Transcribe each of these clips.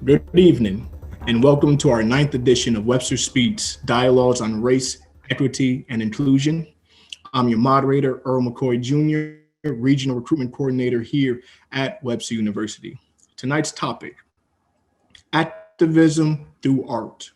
Good evening, and welcome to our ninth edition of Webster Speaks Dialogues on Race, Equity, and Inclusion. I'm your moderator, Earl McCoy Jr., Regional Recruitment Coordinator here at Webster University. Tonight's topic, activism through art.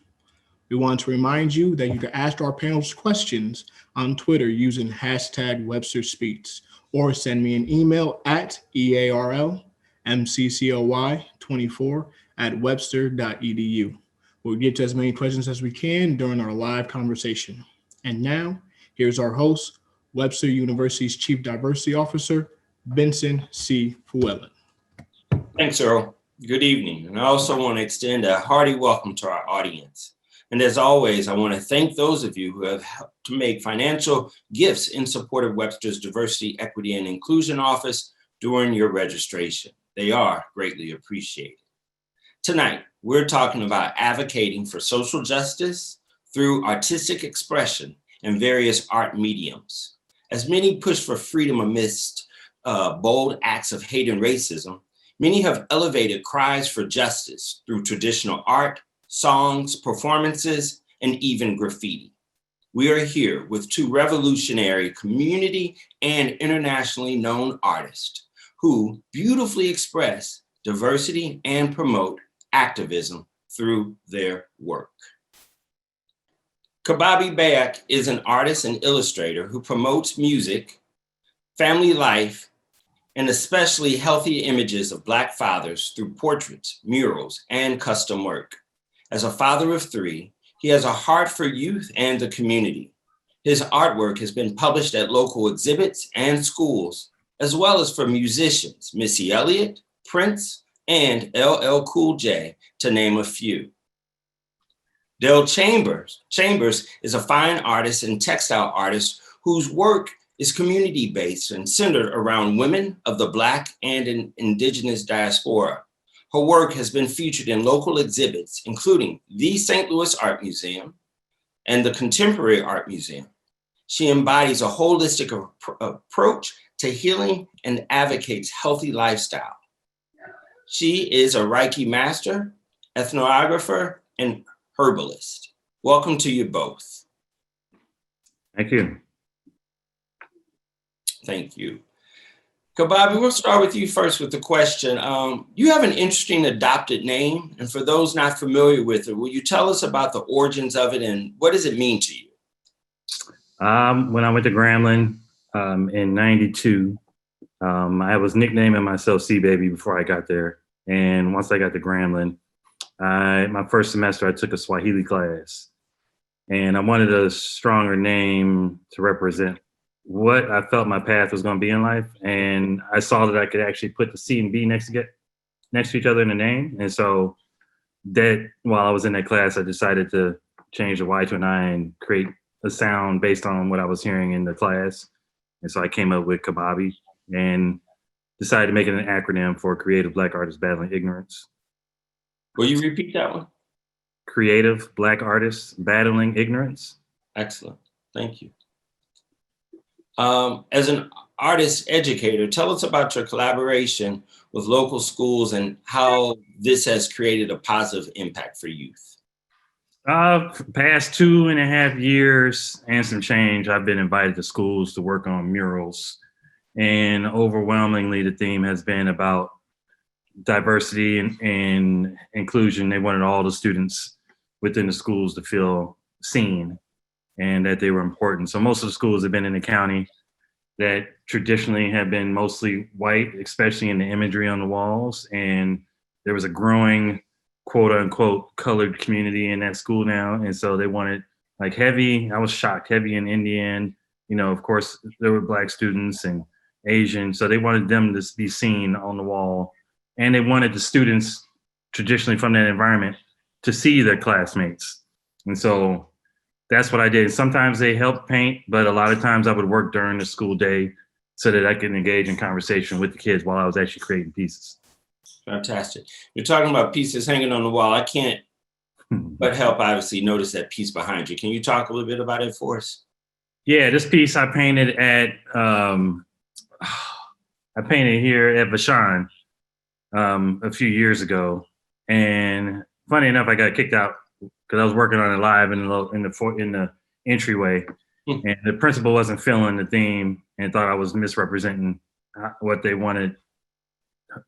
We want to remind you that you can ask our panelists questions on Twitter using hashtag Webster Speaks, or send me an email at EARLMCCOY24 at webster.edu. We'll get to as many questions as we can during our live conversation. And now, here's our host, Webster University's Chief Diversity Officer, Vincent C. Flewellen. Thanks, Earl. Good evening. And I also want to extend a hearty welcome to our audience. And as always, I want to thank those of you who have helped to make financial gifts in support of Webster's Diversity, Equity, and Inclusion Office during your registration. They are greatly appreciated. Tonight, we're talking about advocating for social justice through artistic expression and various art mediums. As many push for freedom amidst bold acts of hate and racism, many have elevated cries for justice through traditional art, songs, performances, and even graffiti. We are here with two revolutionary community and internationally known artists who beautifully express diversity and promote activism through their work. Cbabi Bayoc is an artist and illustrator who promotes music, family life, and especially healthy images of Black fathers through portraits, murals, and custom work. As a father of three, he has a heart for youth and the community. His artwork has been published at local exhibits and schools, as well as for musicians, Missy Elliott, Prince, and LL Cool J, to name a few. Dail Chambers is a fine artist and textile artist whose work is community-based and centered around women of the Black and Indigenous diaspora. Her work has been featured in local exhibits, including the St. Louis Art Museum and the Contemporary Art Museum. She embodies a holistic approach to healing and advocates healthy lifestyle. She is a Reiki master, ethnographer, and herbalist. Welcome to you both. Thank you. Thank you. Cbabi, we'll start with you first with the question. You have an interesting adopted name, and for those not familiar with it, will you tell us about the origins of it and what does it mean to you? When I went to Grambling in '92, I was nicknaming myself Cbabi before I got there. And once I got to Grambling, my first semester, I took a Swahili class. And I wanted a stronger name to represent what I felt my path was going to be in life. And I saw that I could actually put the C and B next to each other in the name. And so that while I was in that class, I decided to change the Y to an I and create a sound based on what I was hearing in the class. And so I came up with Cbabi and decided to make it an acronym for Creative Black Artists Battling Ignorance. Will you repeat that one? Creative Black Artists Battling Ignorance. Excellent. Thank you. As an artist educator, tell us about your collaboration with local schools and how this has created a positive impact for youth. Past 2.5 years and some change, I've been invited to schools to work on murals. And overwhelmingly, the theme has been about diversity and inclusion. They wanted all the students within the schools to feel seen and that they were important. So most of the schools have been in the county that traditionally have been mostly white, especially in the imagery on the walls. And there was a growing quote unquote colored community in that school now. And so they wanted like heavy, I was shocked, heavy in Indian, of course there were Black students and Asian. So they wanted them to be seen on the wall. And they wanted the students traditionally from that environment to see their classmates. And so that's what I did. Sometimes they helped paint, but a lot of times I would work during the school day so that I could engage in conversation with the kids while I was actually creating pieces. Fantastic. You're talking about pieces hanging on the wall. I can't but help obviously notice that piece behind you. Can you talk a little bit about it for us? Yeah, this piece I painted at, here at Vashon a few years ago. And funny enough, I got kicked out because I was working on it live in the entryway, and the principal wasn't feeling the theme and thought I was misrepresenting what they wanted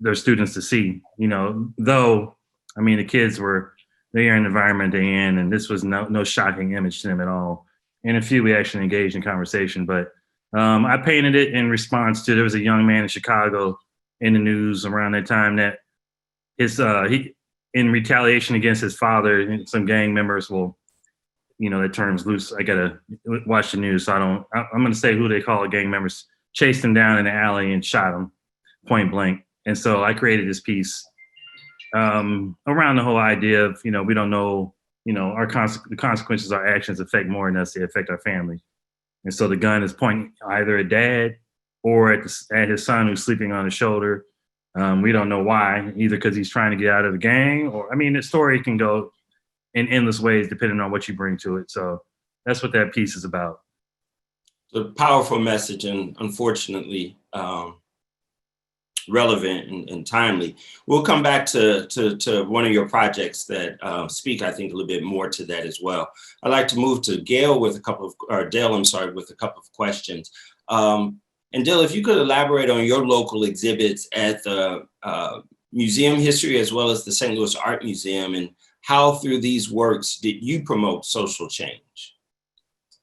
their students to see. You know, though I mean the kids were they are in the environment they're in, and this was no shocking image to them at all. And a few we actually engaged in conversation, but I painted it in response to there was a young man in Chicago in the news around that time that he in retaliation against his father, some gang members will, you know, that term's loose. I gotta watch the news, so I'm gonna say who they call gang members, chased him down in the alley and shot him point blank. And so I created this piece around the whole idea of, you know, we don't know, you know, the consequences of our actions affect more than us, they affect our family. And so the gun is pointing either at dad or at his son who's sleeping on his shoulder. We don't know why, either because he's trying to get out of the gang, or, I mean, the story can go in endless ways depending on what you bring to it. So that's what that piece is about. A powerful message, and unfortunately relevant and timely. We'll come back to one of your projects that speak, I think, a little bit more to that as well. I'd like to move to Dail with a couple of questions. And Dail, if you could elaborate on your local exhibits at the museum history as well as the St. Louis Art Museum, and how through these works did you promote social change?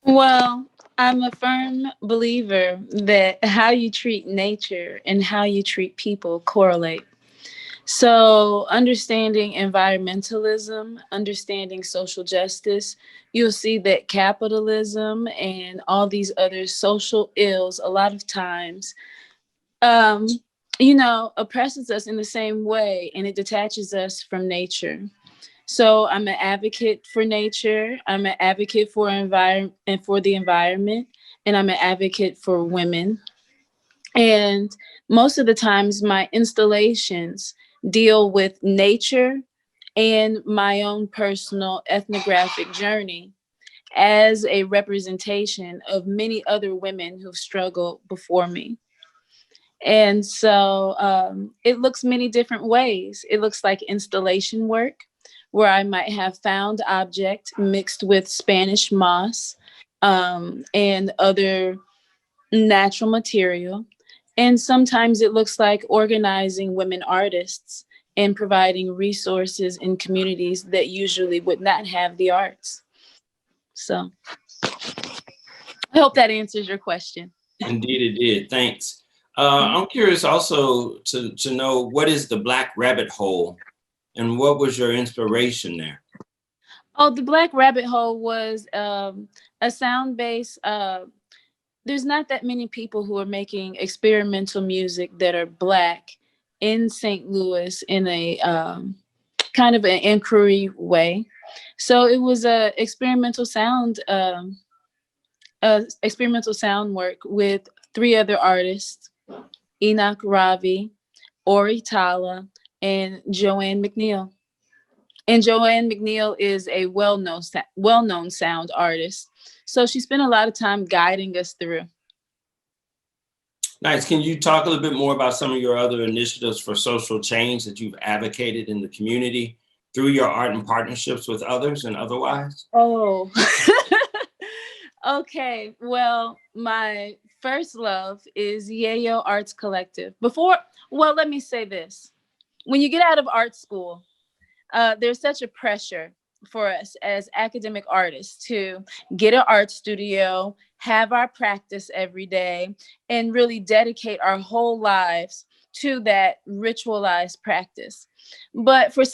Well, I'm a firm believer that how you treat nature and how you treat people correlate. So understanding environmentalism, understanding social justice, you'll see that capitalism and all these other social ills a lot of times, you know, oppresses us in the same way, and it detaches us from nature. So I'm an advocate for nature. I'm an advocate for the environment, and I'm an advocate for women. And most of the times my installations deal with nature and my own personal ethnographic journey as a representation of many other women who've struggled before me. And so it looks many different ways. It looks like installation work, where I might have found object mixed with Spanish moss and other natural material. And sometimes it looks like organizing women artists and providing resources in communities that usually would not have the arts. So I hope that answers your question. Indeed it did, thanks. I'm curious also to know, what is the Black Rabbit Hole and what was your inspiration there? Oh, the Black Rabbit Hole was a sound base. There's not that many people who are making experimental music that are Black in St. Louis in a kind of an inquiry way. So it was a experimental sound work with 3 other artists, Enoch Ravi, Ori Tala, and Joanne McNeil. And Joanne McNeil is a well-known sound artist. So she spent a lot of time guiding us through. Nice. Can you talk a little bit more about some of your other initiatives for social change that you've advocated in the community through your art and partnerships with others and otherwise? Oh, okay. Well, my first love is Yayo Arts Collective. Let me say this. When you get out of art school, there's such a pressure for us as academic artists to get an art studio, have our practice every day, and really dedicate our whole lives to that ritualized practice. But for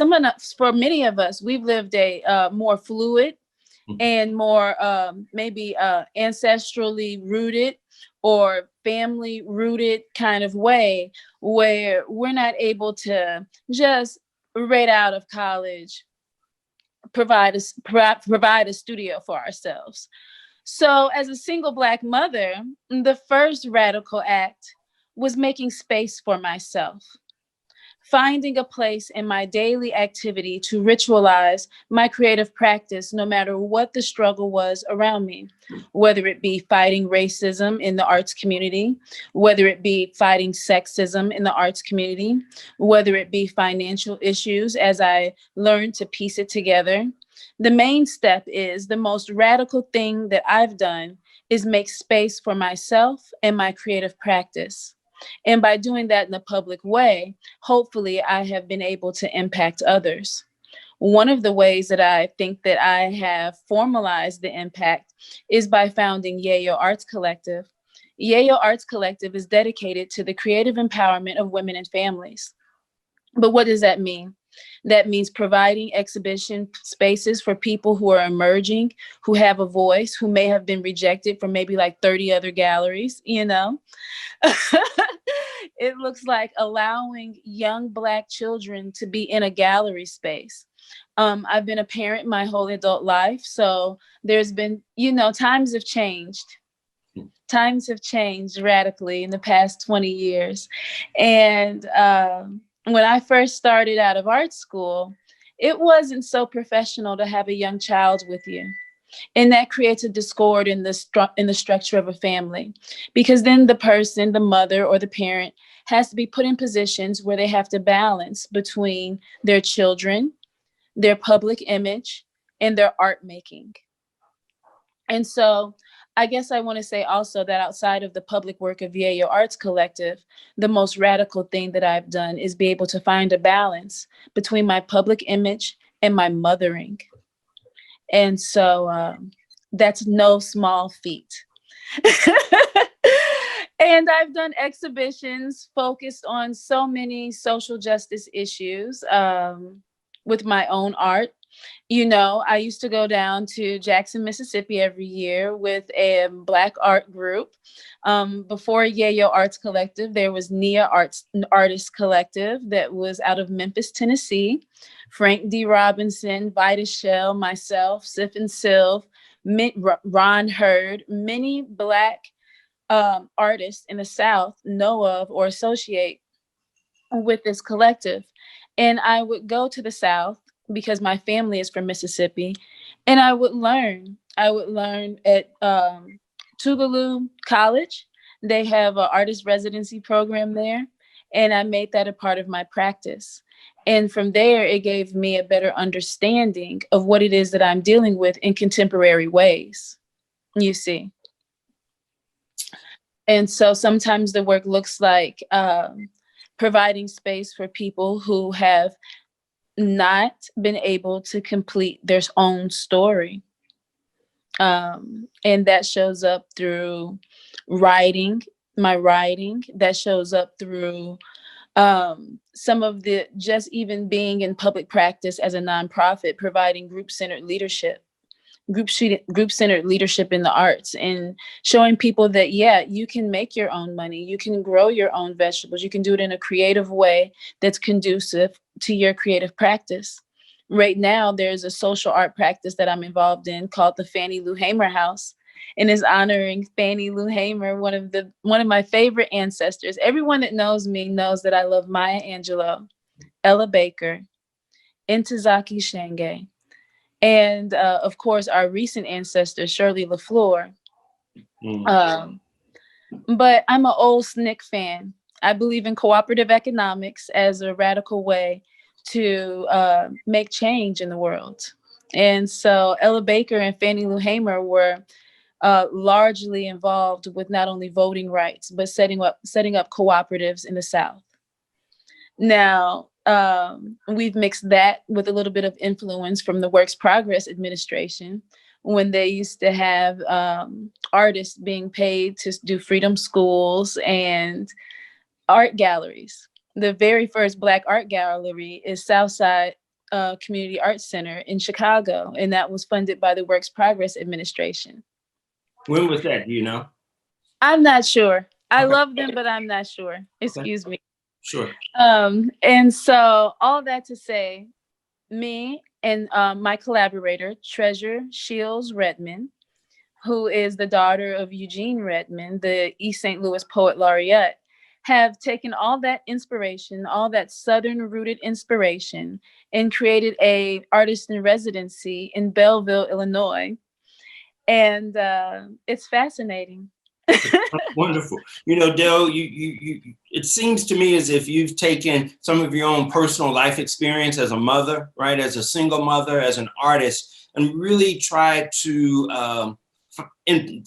many of us, we've lived a more fluid and more maybe ancestrally rooted or family rooted kind of way, where we're not able to just right out of college provide a studio for ourselves. So as a single Black mother, the first radical act was making space for myself. finding a place in my daily activity to ritualize my creative practice, no matter what the struggle was around me, whether it be fighting racism in the arts community, whether it be fighting sexism in the arts community, whether it be financial issues as I learned to piece it together. The main step is the most radical thing that I've done is make space for myself and my creative practice. And by doing that in a public way, hopefully I have been able to impact others. One of the ways that I think that I have formalized the impact is by founding Yayo Arts Collective. Yayo Arts Collective is dedicated to the creative empowerment of women and families. But what does that mean? That means providing exhibition spaces for people who are emerging, who have a voice, who may have been rejected from maybe like 30 other galleries, you know? It looks like allowing young Black children to be in a gallery space. I've been a parent my whole adult life, so there's been, you know, times have changed. Times have changed radically in the past 20 years. And when I first started out of art school, it wasn't so professional to have a young child with you. And that creates a discord in the structure of a family, because then the person, the mother or the parent, has to be put in positions where they have to balance between their children, their public image, and their art making. And so I guess I want to say also that outside of the public work of Yayo Arts Collective, the most radical thing that I've done is be able to find a balance between my public image and my mothering. And so that's no small feat. And I've done exhibitions focused on so many social justice issues with my own art. You know, I used to go down to Jackson, Mississippi every year with a Black art group. Before Yayo Arts Collective, there was Nia Artist Collective that was out of Memphis, Tennessee. Frank D. Robinson, Vita Shell, myself, Sif and Sylv, Ron Hurd, many Black artists in the South know of or associate with this collective. And I would go to the South because my family is from Mississippi, and I would learn. I would learn at Tougaloo College. They have an artist residency program there, and I made that a part of my practice. And from there, it gave me a better understanding of what it is that I'm dealing with in contemporary ways, you see. And so sometimes the work looks like providing space for people who have not been able to complete their own story. And that shows up through writing, my writing, that shows up through some of the, just even being in public practice as a nonprofit, providing group-centered leadership in the arts, and showing people that, yeah, you can make your own money, you can grow your own vegetables, you can do it in a creative way that's conducive to your creative practice. Right now, there's a social art practice that I'm involved in called the Fannie Lou Hamer House, and is honoring Fannie Lou Hamer, one of my favorite ancestors. Everyone that knows me knows that I love Maya Angelou, Ella Baker, Ntozake Shange, and of course, our recent ancestor, Shirley LaFleur. But I'm an old SNCC fan. I believe in cooperative economics as a radical way to make change in the world. And so Ella Baker and Fannie Lou Hamer were largely involved with not only voting rights, but setting up cooperatives in the South. Now, we've mixed that with a little bit of influence from the Works Progress administration, when they used to have artists being paid to do freedom schools and art galleries. The very first Black art gallery is Southside Community Arts Center in Chicago, and that was funded by the Works Progress administration. When was that? Do you know? I'm not sure. I love them, but I'm not sure. Excuse me. Sure. And so all that to say, me and my collaborator, Treasure Shields Redmond, who is the daughter of Eugene Redmond, the East St. Louis poet laureate, have taken all that inspiration, all that Southern rooted inspiration, and created a artist in residency in Belleville, Illinois. And it's fascinating. Wonderful. You know, Dail, it seems to me as if you've taken some of your own personal life experience as a mother, right, as a single mother, as an artist, and really tried to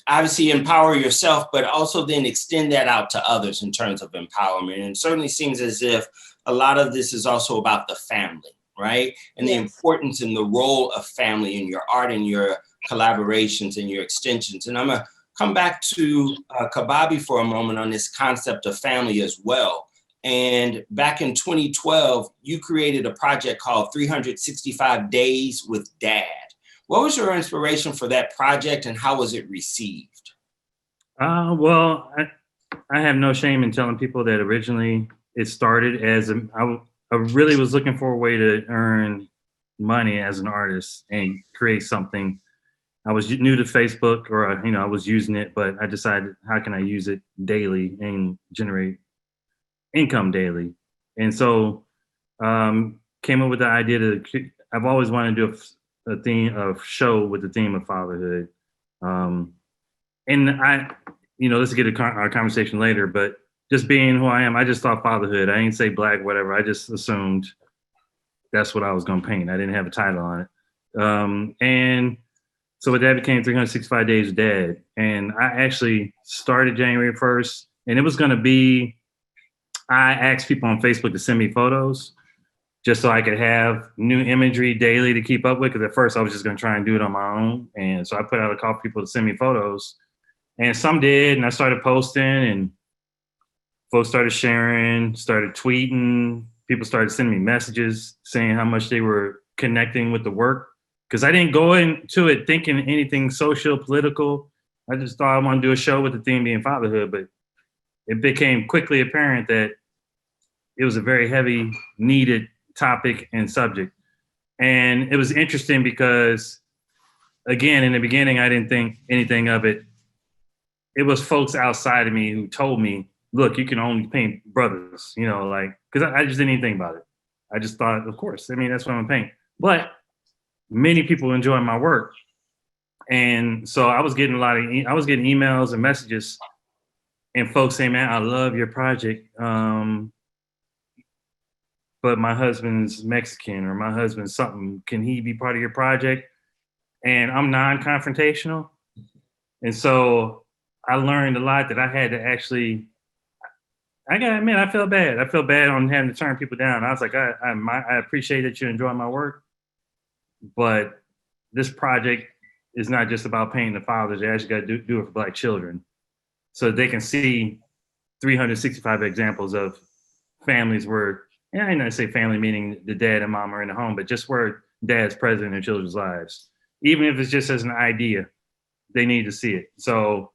obviously empower yourself, but also then extend that out to others in terms of empowerment. And it certainly seems as if a lot of this is also about the family, right? And the importance and the role of family in your art and your collaborations and your extensions. And I'm going to come back to Cbabi for a moment on this concept of family as well. And back in 2012, you created a project called 365 Days with Dad. What was your inspiration for that project and how was it received? Well, I have no shame in telling people that originally it started as I really was looking for a way to earn money as an artist and create something. I was new to Facebook, or I was using it, but I decided, how can I use it daily and generate income daily? And so came up with the idea to, I've always wanted to do a show with the theme of fatherhood. And let's get our conversation later, but just being who I am, I just thought fatherhood. I didn't say black, whatever. I just assumed that's what I was going to paint. I didn't have a title on it. And so with that became 365 Days with Dad. And I actually started January 1st, and it was going to be, I asked people on Facebook to send me photos just so I could have new imagery daily to keep up with. Because at first I was just going to try and do it on my own. And so I put out a call for people to send me photos. And some did, and I started posting, and folks started sharing, started tweeting. People started sending me messages saying how much they were connecting with the work. Because I didn't go into it thinking anything social, political. I just thought I wanted to do a show with the theme being fatherhood. But it became quickly apparent that it was a very heavy, needed topic and subject. And it was interesting because, again, in the beginning, I didn't think anything of it. It was folks outside of me who told me, look, you can only paint brothers, because I just didn't even think about it. I just thought, of course, that's what I'm gonna paint. But many people enjoy my work. And so I was getting emails and messages and folks saying, man, I love your project. But my husband's Mexican, or my husband's something. Can he be part of your project? And I'm non-confrontational. And so I learned a lot that I had to actually, I gotta admit, I felt bad. I felt bad on having to turn people down. I was like, I appreciate that you enjoy my work, but this project is not just about painting the fathers. They actually got to do it for Black children, so they can see 365 examples of families where, I ain't gonna say family meaning the dad and mom are in the home, but just where dad's present in their children's lives. Even if it's just as an idea, they need to see it. So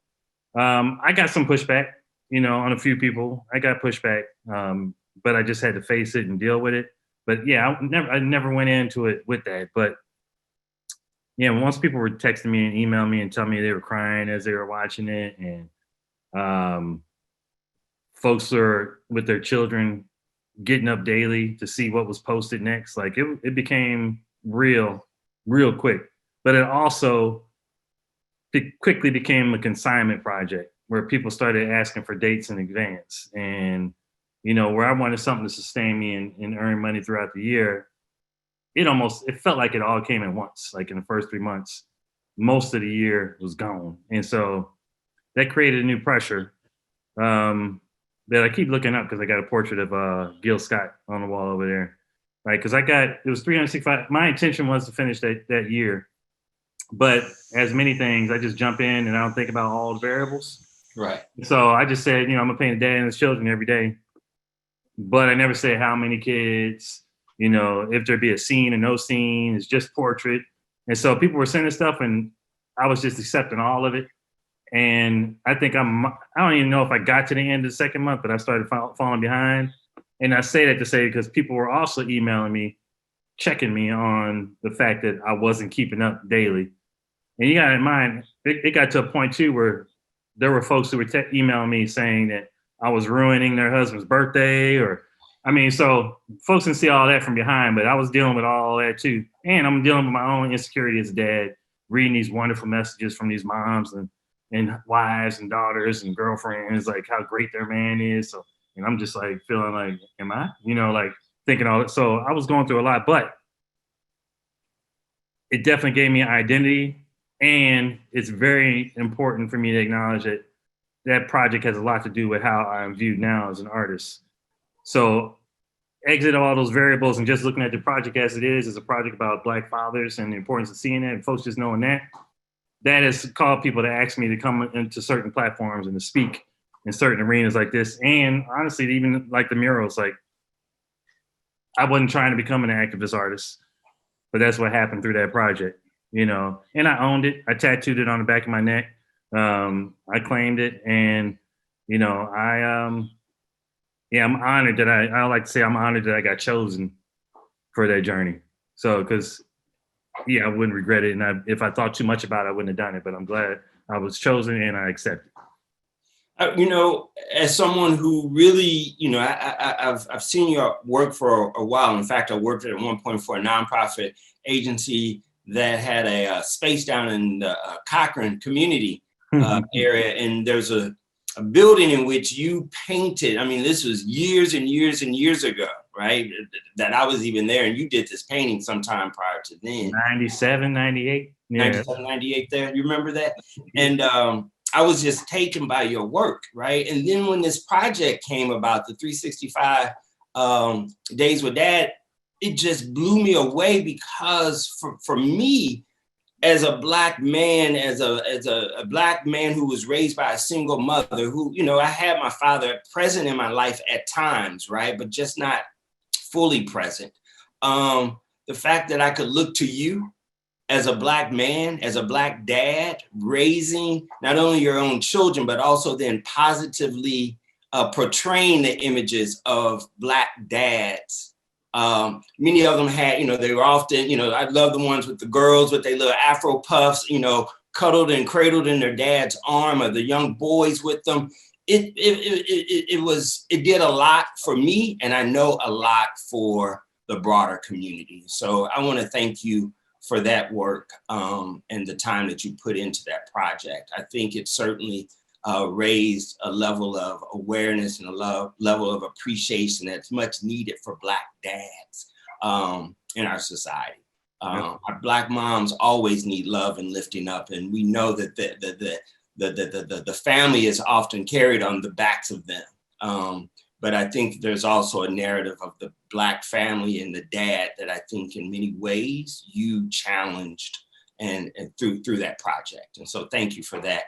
I got some pushback, on a few people. I got pushback, but I just had to face it and deal with it. But yeah, I never went into it with that. But yeah, once people were texting me and emailing me and telling me they were crying as they were watching it, and folks are with their children getting up daily to see what was posted next, like it became real quick. But it also quickly became a consignment project where people started asking for dates in advance. And where I wanted something to sustain me and earn money throughout the year, it felt like it all came at once. Like in the first 3 months, most of the year was gone. And so that created a new pressure that I keep looking up, because I got a portrait of Gil Scott on the wall over there, right? Because it was 365. My intention was to finish that year, but as many things, I just jump in and I don't think about all the variables. Right. So I just said, I'm gonna paint a dad and his children every day, but I never said how many kids, if there'd be a scene or no scene. It's just portrait. And so people were sending stuff, and I was just accepting all of it. And I think I don't even know if I got to the end of the second month, but I started falling behind. And I say that to say, because people were also emailing me, checking me on the fact that I wasn't keeping up daily. And you got in mind, it got to a point too where there were folks who were emailing me saying that I was ruining their husband's birthday, so folks can see all that from behind, but I was dealing with all that too. And I'm dealing with my own insecurity as a dad, reading these wonderful messages from these moms and wives and daughters and girlfriends, like how great their man is. So, and I'm just like feeling like, am I, like thinking all that. So I was going through a lot, but it definitely gave me an identity. And it's very important for me to acknowledge that that project has a lot to do with how I'm viewed now as an artist. So exit all those variables and just looking at the project as it is a project about Black fathers and the importance of seeing that, and folks just knowing that has called people to ask me to come into certain platforms and to speak in certain arenas like this. And honestly, even like the murals, like I wasn't trying to become an activist artist, but that's what happened through that project, and I owned it. I tattooed it on the back of my neck. I claimed it, and I'm honored that I like to say I'm honored that I got chosen for that journey. So, because I wouldn't regret it, and if I thought too much about it, I wouldn't have done it. But I'm glad I was chosen and I accepted. As someone who really, I've seen your work for a while. In fact, I worked at one point for a nonprofit agency that had a space down in the Cochrane community area, and there's a building in which you painted. I mean, this was years and years and years ago, right? That I was even there, and you did this painting sometime prior to then. 97, 98. Yeah. 97, 98 there. You remember that? And I was just taken by your work, right? And then when this project came about, the 365 Days with Dad, it just blew me away, because for me, as a Black man, as a Black man who was raised by a single mother, who, I had my father present in my life at times, right? But just not fully present. The fact that I could look to you as a Black man, as a Black dad, raising not only your own children, but also then positively portraying the images of Black dads. Many of them had, they were often, I love the ones with the girls with their little Afro puffs, cuddled and cradled in their dad's arm, or the young boys with them. It did a lot for me, and I know a lot for the broader community. So I want to thank you for that work and the time that you put into that project. I think it certainly raised a level of awareness and a level of appreciation that's much needed for Black dads in our society. Our Black moms always need love and lifting up, and we know that the family is often carried on the backs of them. But I think there's also a narrative of the Black family and the dad that I think in many ways you challenged and through that project. And so thank you for that.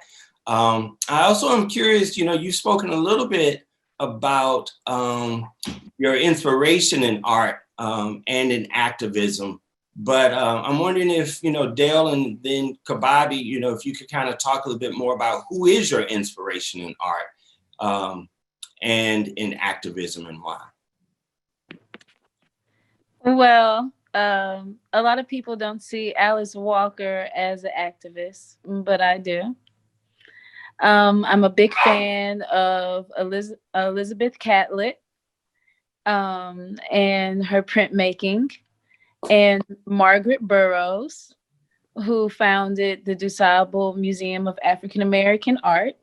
I also am curious, you've spoken a little bit about your inspiration in art and in activism, but I'm wondering if, Dail and then Cbabi, if you could kind of talk a little bit more about who is your inspiration in art and in activism, and why? Well, a lot of people don't see Alice Walker as an activist, but I do. I'm a big fan of Elizabeth Catlett and her printmaking, and Margaret Burroughs, who founded the DuSable Museum of African American Art.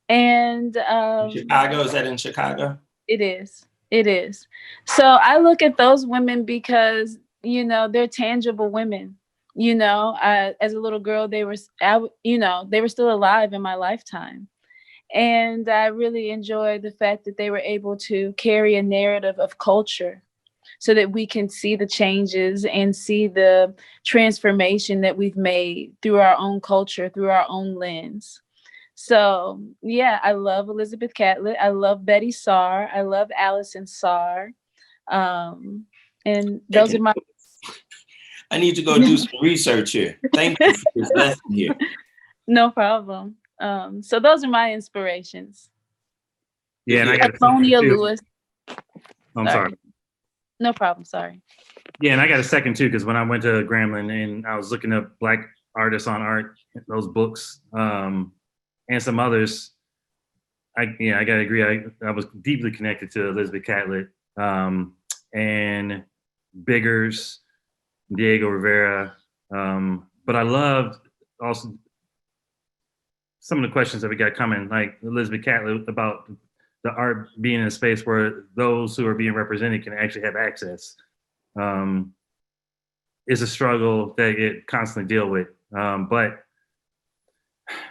And Chicago, is that in Chicago? It is. So I look at those women because, they're tangible women. As a little girl, they were still alive in my lifetime. And I really enjoy the fact that they were able to carry a narrative of culture so that we can see the changes and see the transformation that we've made through our own culture, through our own lens. So, I love Elizabeth Catlett. I love Betty Saar. I love Allison Saar. And those are my... I need to go do some research here. Thank you for this lesson here. No problem. So those are my inspirations. Yeah, and I got Sonia Lewis. I'm sorry. No problem. Sorry. Yeah, and I got a second too, because when I went to Grambling and I was looking up Black artists on art, those books, and some others, I gotta agree. I was deeply connected to Elizabeth Catlett, and Biggers, Diego Rivera. But I loved also some of the questions that we got coming, like Elizabeth Catlett about the art being in a space where those who are being represented can actually have access. Is a struggle that it constantly deal with. But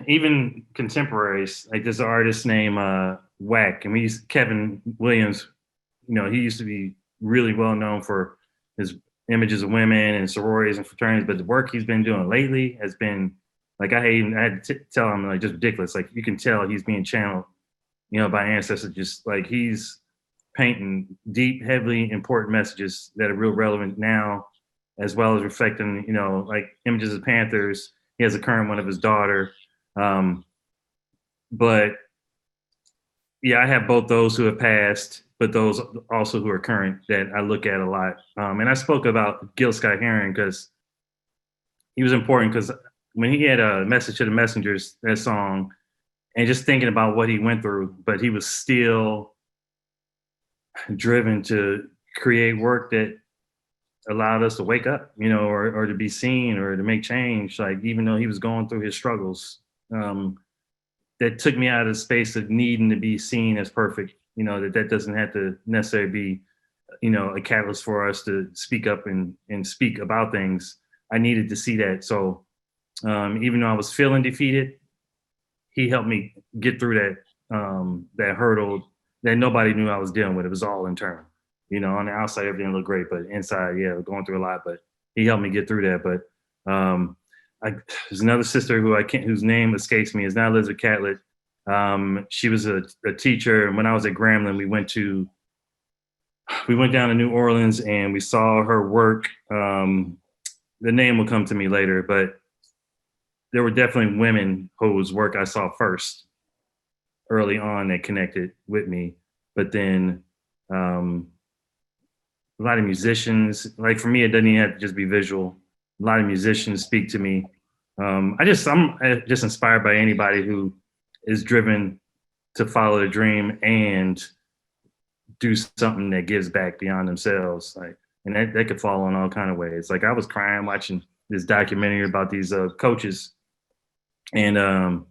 even contemporaries, like there's an artist named Wack, and Kevin Williams, he used to be really well known for his images of women and sororities and fraternities, but the work he's been doing lately has been like, I had to tell him, like, just ridiculous. Like, you can tell he's being channeled, by ancestors. Just like he's painting deep, heavily important messages that are real relevant now, as well as reflecting, like images of Panthers. He has a current one of his daughter. But yeah, I have both those who have passed, but those also who are current that I look at a lot. And I spoke about Gil Scott Herring because he was important, because when he had a Message to the Messengers, that song, and just thinking about what he went through, but he was still driven to create work that allowed us to wake up, or to be seen or to make change. Like, even though he was going through his struggles, that took me out of the space of needing to be seen as perfect, that doesn't have to necessarily be, a catalyst for us to speak up and speak about things. I needed to see that. So even though I was feeling defeated, he helped me get through that hurdle that nobody knew I was dealing with. It was all internal. On the outside, everything looked great, but inside, yeah, going through a lot. But he helped me get through that. But there's another sister whose name escapes me. Is not Elizabeth Catlett. She was a teacher. When I was at Grambling, we went down to New Orleans and we saw her work. The name will come to me later, but there were definitely women whose work I saw first early on that connected with me. But then a lot of musicians, like for me, it doesn't even have to just be visual. A lot of musicians speak to me. I'm just inspired by anybody who is driven to follow a dream and do something that gives back beyond themselves. Like, and that could fall in all kind of ways. Like, I was crying watching this documentary about these coaches, and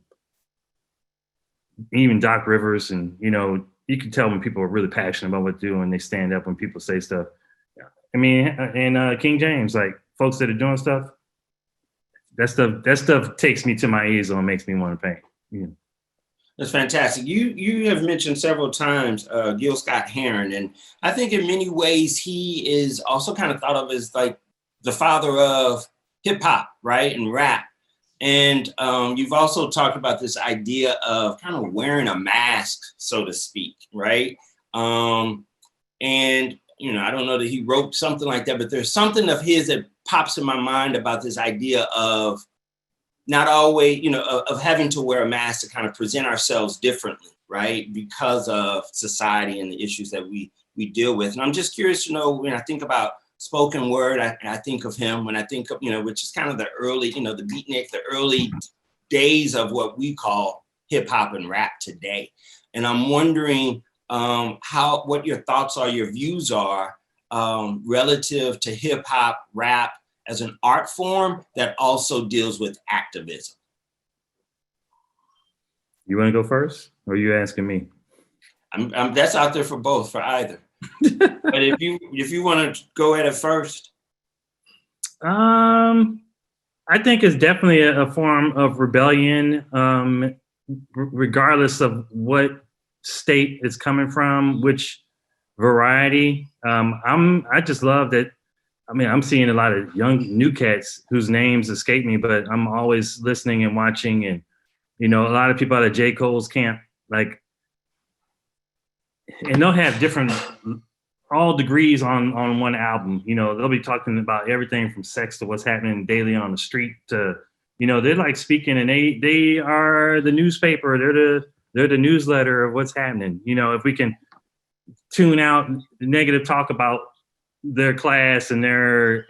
even Doc Rivers, and you can tell when people are really passionate about what they do and they stand up when people say stuff. I mean, and King James, like folks that are doing stuff, that stuff takes me to my easel and makes me want to paint. That's fantastic. You have mentioned several times Gil Scott Herring, and I think in many ways he is also kind of thought of as like the father of hip hop, right, and rap. And you've also talked about this idea of kind of wearing a mask, so to speak, right? And I don't know that he wrote something like that, but there's something of his that pops in my mind about this idea of not always, of having to wear a mask to kind of present ourselves differently, right? Because of society and the issues that we deal with. And I'm just curious to know, when I think about spoken word, I think of him. When I think of, which is kind of the early, the beatnik, the early days of what we call hip hop and rap today. And I'm wondering what your thoughts are, your views are relative to hip hop, rap, as an art form that also deals with activism. You want to go first, or are you asking me? I'm that's out there for either. But if you want to go at it first. I think it's definitely a form of rebellion, regardless of what state it's coming from, which variety. I just love that. I mean, I'm seeing a lot of young new cats whose names escape me, but I'm always listening and watching. And, a lot of people out of J. Cole's camp, like, and they'll have different, all degrees on one album. They'll be talking about everything from sex to what's happening daily on the street to, they're like speaking, and they are the newspaper. They're the newsletter of what's happening. If we can tune out negative talk about their class and their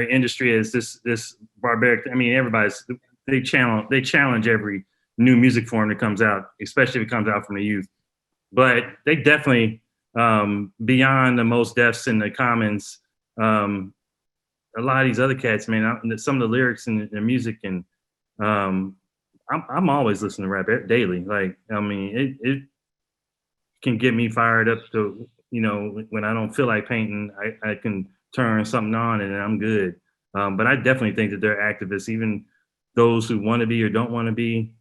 industry as this barbaric. I mean, they challenge every new music form that comes out, especially if it comes out from the youth. But they definitely, beyond the most deafs in the Commons, a lot of these other cats, man, some of the lyrics and the music, and I'm always listening to rap daily. Like, I mean, it can get me fired up to, when I don't feel like painting, I can turn something on and I'm good. But I definitely think that they're activists, even those who want to be or don't want to be.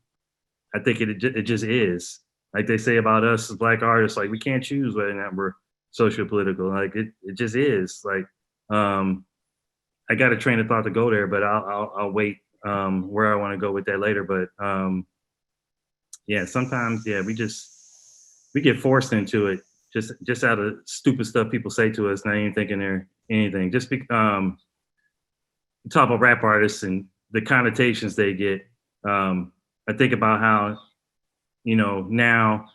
I think it just is. Like they say about us as Black artists, like we can't choose whether or not we're socio-political. Like it just is. Like I got a train of thought to go there, but I'll wait where I want to go with that later. But yeah, sometimes we get forced into it just out of stupid stuff people say to us, not even thinking they're anything. Just talk about rap artists and the connotations they get. I think about how, now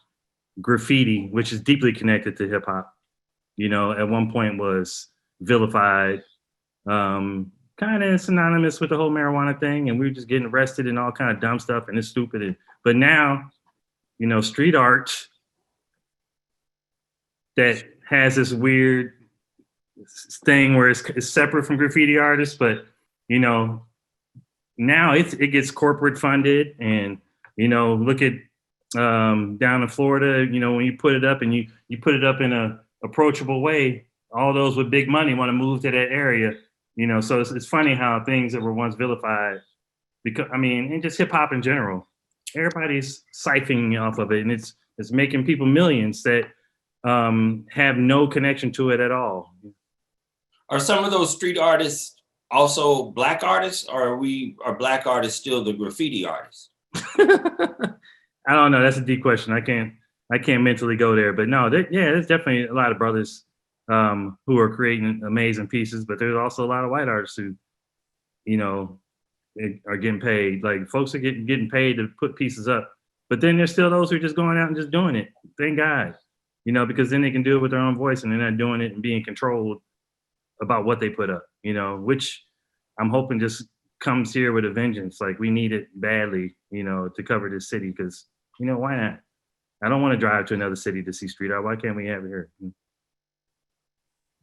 graffiti, which is deeply connected to hip hop, at one point was vilified, kind of synonymous with the whole marijuana thing, and we were just getting arrested and all kind of dumb stuff, and it's stupid. But now, street art that has this weird thing where it's separate from graffiti artists, but now it gets corporate funded, and look at down in Florida, when you put it up and you put it up in a approachable way, all those with big money want to move to that area, so it's funny how things that were once vilified, because and just hip hop in general, everybody's siphoning off of it, and it's making people millions that have no connection to it at all. Are some of those street artists also Black artists, or are Black artists still the graffiti artists? I don't know. That's a deep question. I can't mentally go there, but no, there's definitely a lot of brothers who are creating amazing pieces, but there's also a lot of white artists who, are getting paid. Like folks are getting paid to put pieces up, but then there's still those who are just going out and just doing it. Thank God, because then they can do it with their own voice, and they're not doing it and being controlled about what they put up, which I'm hoping just comes here with a vengeance. Like we need it badly, to cover this city, because, why not? I don't want to drive to another city to see street art. Why can't we have it here?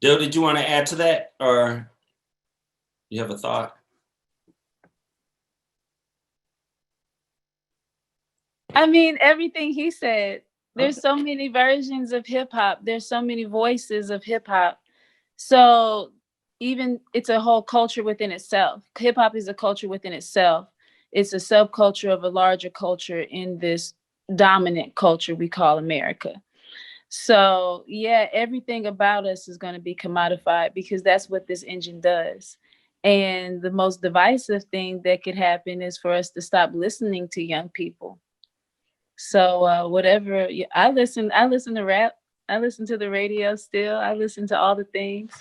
Dail, did you want to add to that, or you have a thought? Everything he said. There's so many versions of hip hop. There's so many voices of hip hop. So even it's a whole culture within itself. Hip hop is a culture within itself. It's a subculture of a larger culture in this dominant culture we call America. So yeah, everything about us is going to be commodified, because that's what this engine does. And the most divisive thing that could happen is for us to stop listening to young people. So whatever, I listen to rap. I listen to the radio still. I listen to all the things.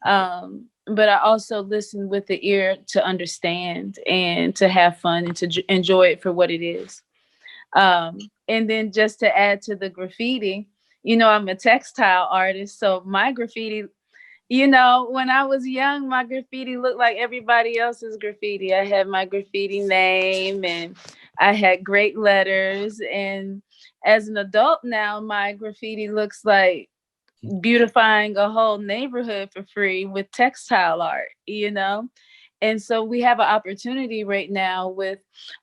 But I also listen with the ear to understand and to have fun and to enjoy it for what it is. And then just to add to the graffiti, I'm a textile artist. So my graffiti, when I was young, my graffiti looked like everybody else's graffiti. I had my graffiti name and I had great letters. And as an adult now, my graffiti looks like beautifying a whole neighborhood for free with textile art, And so we have an opportunity right now with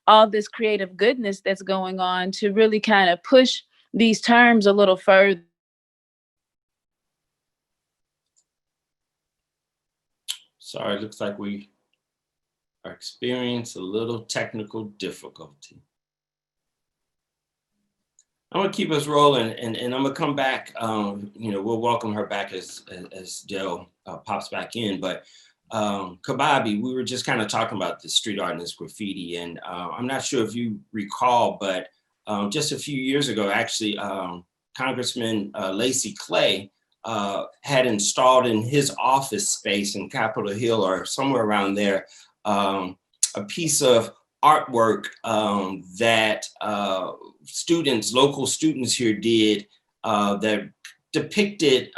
all this creative goodness that's going on to really kind of push these terms a little further. Sorry, looks like we are experiencing a little technical difficulty. I'm gonna keep us rolling, and I'm gonna come back. We'll welcome her back as Dail pops back in. But Cbabi, we were just kind of talking about the street art and this graffiti, and I'm not sure if you recall, but just a few years ago, actually, Congressman Lacy Clay had installed in his office space in Capitol Hill or somewhere around there a piece of artwork that local students here did that depicted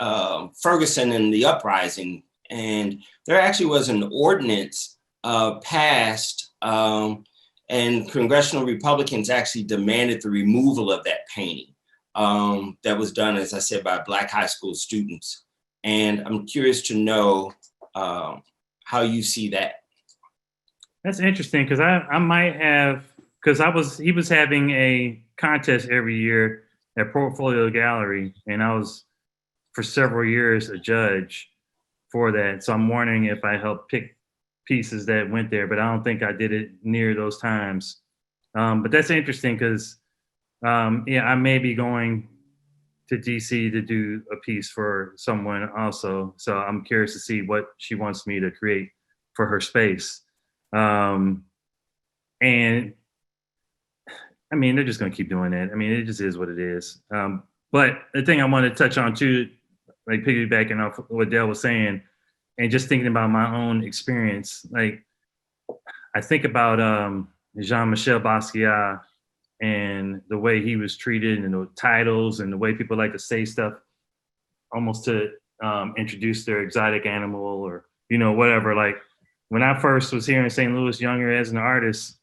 Ferguson and the uprising. And there actually was an ordinance passed, and congressional Republicans actually demanded the removal of that painting. that was done, as I said, by Black high school students. And I'm curious to know how you see that. That's interesting because I might have, because he was having a contest every year at Portfolio Gallery, and I was for several years a judge for that. So I'm wondering if I helped pick pieces that went there, but I don't think I did it near those times. But that's interesting because yeah, I may be going to DC to do a piece for someone also. So I'm curious to see what she wants me to create for her space. And I mean, they're just going to keep doing that. I mean, it just is what it is. But the thing I want to touch on too, like piggybacking off what Dail was saying, and just thinking about my own experience, like I think about Jean-Michel Basquiat and the way he was treated and the titles and the way people like to say stuff almost to introduce their exotic animal or, you know, whatever. Like when I first was here in St. Louis, younger as an artist,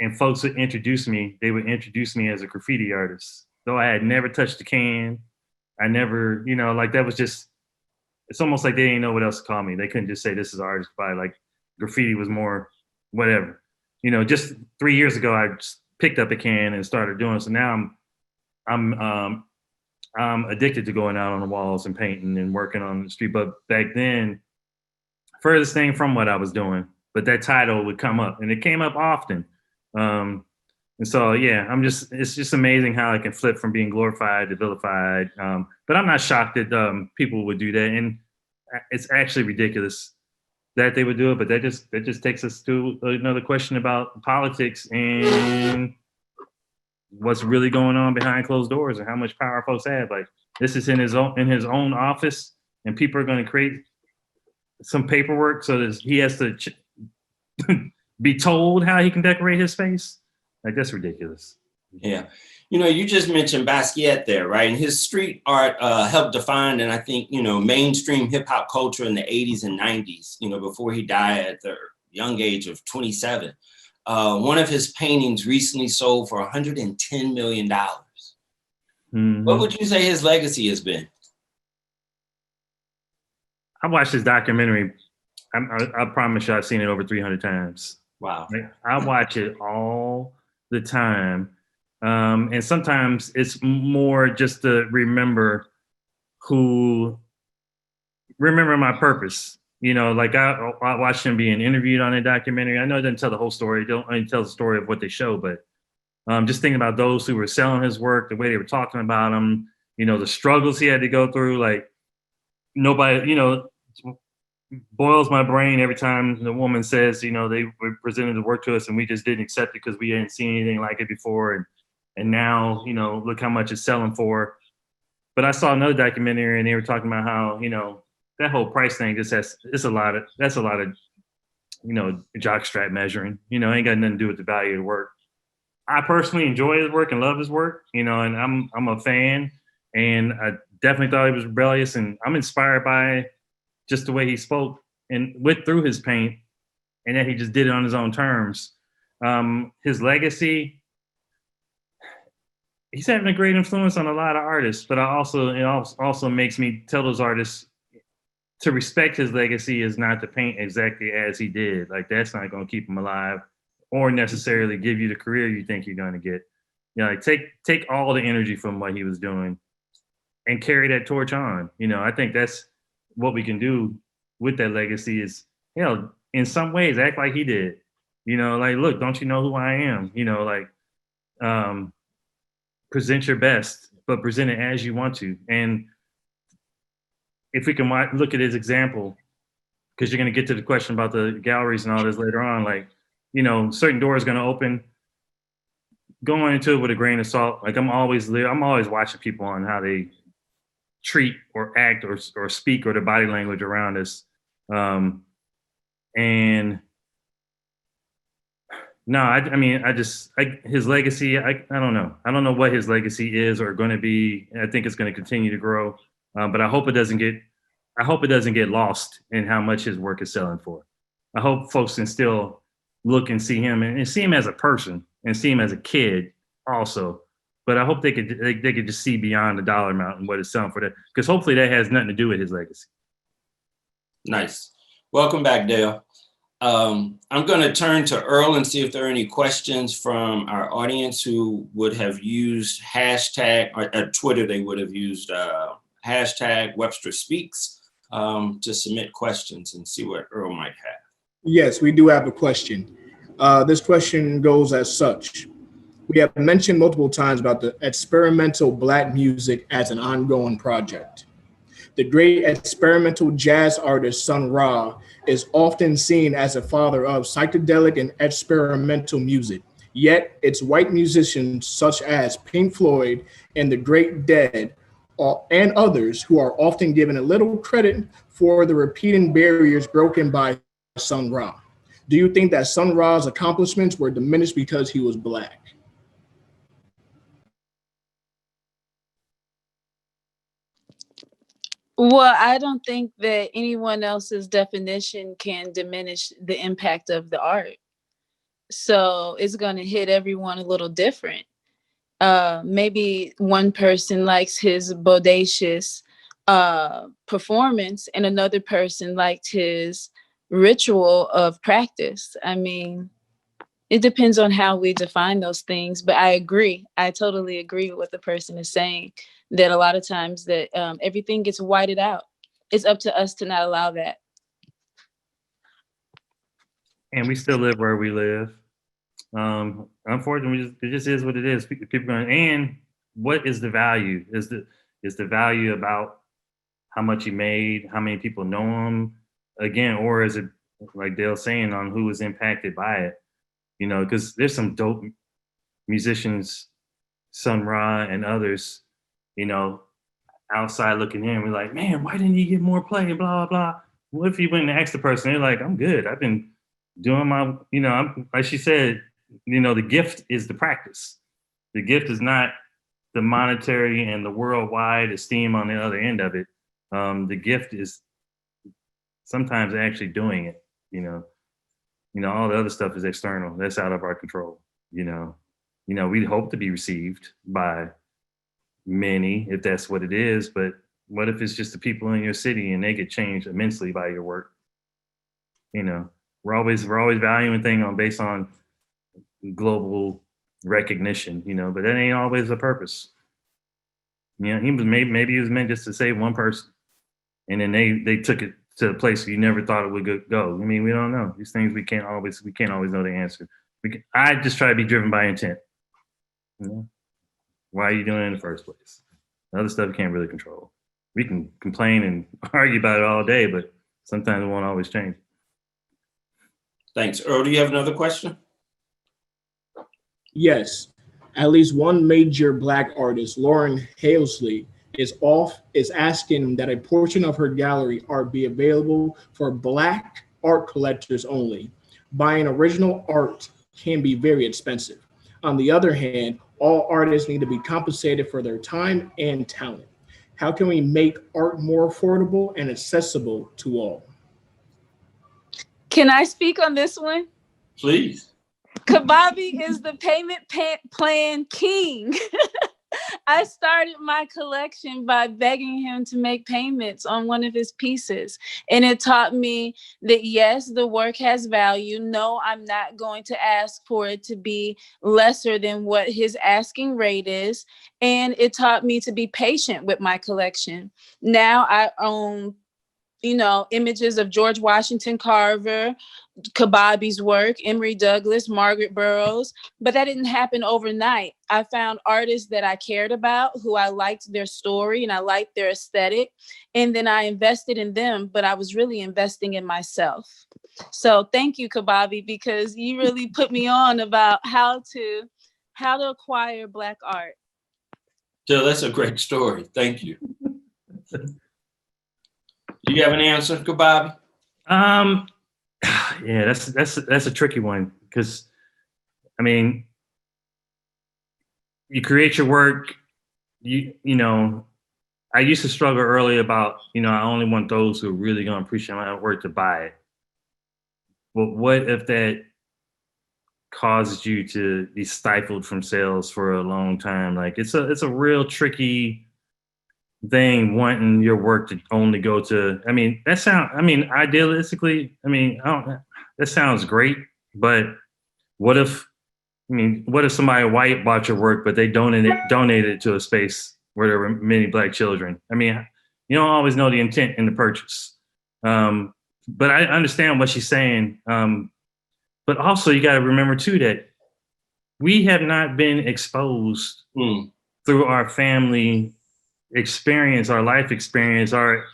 and folks would introduce me, they would introduce me as a graffiti artist. Though I had never touched a can, I never, you know, like that was just, it's almost like they didn't know what else to call me. They couldn't just say this is artist by, like graffiti was more whatever. You know, just 3 years ago, I just picked up a can and started doing it. So now I'm addicted to going out on the walls and painting and working on the street. But back then, furthest thing from what I was doing, but that title would come up, and it came up often. And so, yeah, it's just amazing how it can flip from being glorified to vilified. But I'm not shocked that people would do that. And it's actually ridiculous that they would do it, but that just takes us to another question about politics and what's really going on behind closed doors and how much power folks have. Like this is in his own office, and people are going to create some paperwork so that he has to be told how he can decorate his space. Like that's ridiculous. Yeah. You know, you just mentioned Basquiat there, right? And his street art helped define, and I think, you know, mainstream hip hop culture in the 80s and 90s, you know, before he died at the young age of 27. One of his paintings recently sold for $110 million. Mm-hmm. What would you say his legacy has been? I watched his documentary. I promise you I've seen it over 300 times. Wow. Like, I watch it all the time. And sometimes it's more just to remember my purpose. You know, like I watched him being interviewed on a documentary. I know it doesn't tell the whole story. It only tells the story of what they show, but just thinking about those who were selling his work, the way they were talking about him, you know, the struggles he had to go through, like nobody, you know, boils my brain every time the woman says, you know, they were presented the work to us and we just didn't accept it because we hadn't seen anything like it before. And now, you know, look how much it's selling for. But I saw another documentary and they were talking about how, you know, that whole price thing just that's a lot of, you know, jockstrap measuring, you know, ain't got nothing to do with the value of the work. I personally enjoy his work and love his work, you know, and I'm a fan, and I definitely thought he was rebellious, and I'm inspired by just the way he spoke and through his paint, and that he just did it on his own terms. His legacy, he's having a great influence on a lot of artists, but it also makes me tell those artists to respect his legacy is not to paint exactly as he did. Like that's not going to keep him alive or necessarily give you the career you think you're going to get. You know, like take all the energy from what he was doing and carry that torch on. You know, I think that's what we can do with that legacy is, you know, in some ways act like he did. You know, like, look, don't you know who I am? You know, like present your best, but present it as you want to. And if we can look at his example, because you're going to get to the question about the galleries and all this later on, like, you know, certain doors going to open, going into it with a grain of salt. Like I'm always watching people on how they treat or act or speak or the body language around us. And no, I mean, his legacy, I don't know. I don't know what his legacy is or going to be. I think it's going to continue to grow. But I hope it doesn't get lost in how much his work is selling for. I hope folks can still look and see him and see him as a person and see him as a kid also, but I hope they could just see beyond the dollar amount and what it's selling for that, because hopefully that has nothing to do with his legacy. Nice. Welcome back, Dail. I'm going to turn to Earl and see if there are any questions from our audience who would have used hashtag, or at Twitter, they would have used hashtag Webster Speaks to submit questions and see what Earl might have. Yes, we do have a question. This question goes as such. We have mentioned multiple times about the experimental Black music as an ongoing project. The great experimental jazz artist Sun Ra is often seen as a father of psychedelic and experimental music. Yet it's white musicians such as Pink Floyd and the Great Dead and others who are often given a little credit for the repeating barriers broken by Sun Ra. Do you think that Sun Ra's accomplishments were diminished because he was Black? Well, I don't think that anyone else's definition can diminish the impact of the art. So it's going to hit everyone a little different. Maybe one person likes his bodacious performance and another person liked his ritual of practice. I mean, it depends on how we define those things, but I agree. I totally agree with what the person is saying, that a lot of times that everything gets whited out. It's up to us to not allow that. And we still live where we live. Unfortunately, it just is what it is. People going, and what is the value? Is the value about how much he made, how many people know him, again, or is it like Dail's saying on who was impacted by it? You know, because there's some dope musicians, Sun Ra and others, you know, outside looking in. We're like, man, why didn't he get more play? Blah, blah, blah. What if you went and asked the person? They're like, I'm good. I've been doing my, you know, like she said, you know, the gift is the practice. The gift is not the monetary and the worldwide esteem on the other end of it. The gift is sometimes actually doing it, you know. You know, all the other stuff is external. That's out of our control, you know. You know, we hope to be received by many, if that's what it is, but what if it's just the people in your city and they get changed immensely by your work? You know, we're always valuing things based on global recognition, you know, but that ain't always the purpose. You know, he was maybe he was meant just to save one person, and then they took it to a place you never thought it would go. I mean, we don't know these things. We can't always know the answer. I just try to be driven by intent. You know? Why are you doing it in the first place? The other stuff you can't really control. We can complain and argue about it all day, but sometimes it won't always change. Thanks. Earl, do you have another question? Yes. At least one major Black artist, Lauren Halesley, is asking that a portion of her gallery art be available for Black art collectors only. Buying original art can be very expensive. On the other hand, all artists need to be compensated for their time and talent. How can we make art more affordable and accessible to all? Can I speak on this one? Please. Cbabi is the payment plan king. I started my collection by begging him to make payments on one of his pieces. And it taught me that, yes, the work has value. No, I'm not going to ask for it to be lesser than what his asking rate is. And it taught me to be patient with my collection. Now I own, you know, images of George Washington Carver, Cbabi's work, Emory Douglas, Margaret Burroughs, but that didn't happen overnight. I found artists that I cared about, who I liked their story and I liked their aesthetic, and then I invested in them, but I was really investing in myself. So thank you, Cbabi, because you really put me on about how to acquire Black art. Jill, that's a great story. Thank you. Do you have an answer, Cbabi? Yeah, that's a tricky one, because I mean, you create your work, you know, I used to struggle early about, you know, I only want those who are really going to appreciate my work to buy it. But what if that causes you to be stifled from sales for a long time. Like it's a real tricky thing wanting your work to only go to, idealistically, that sounds great, but what if somebody white bought your work, but they donated it to a space where there were many Black children? You don't always know the intent in the purchase. But I understand what she's saying. But also you got to remember too, that we have not been exposed through our family experience, our life experience, our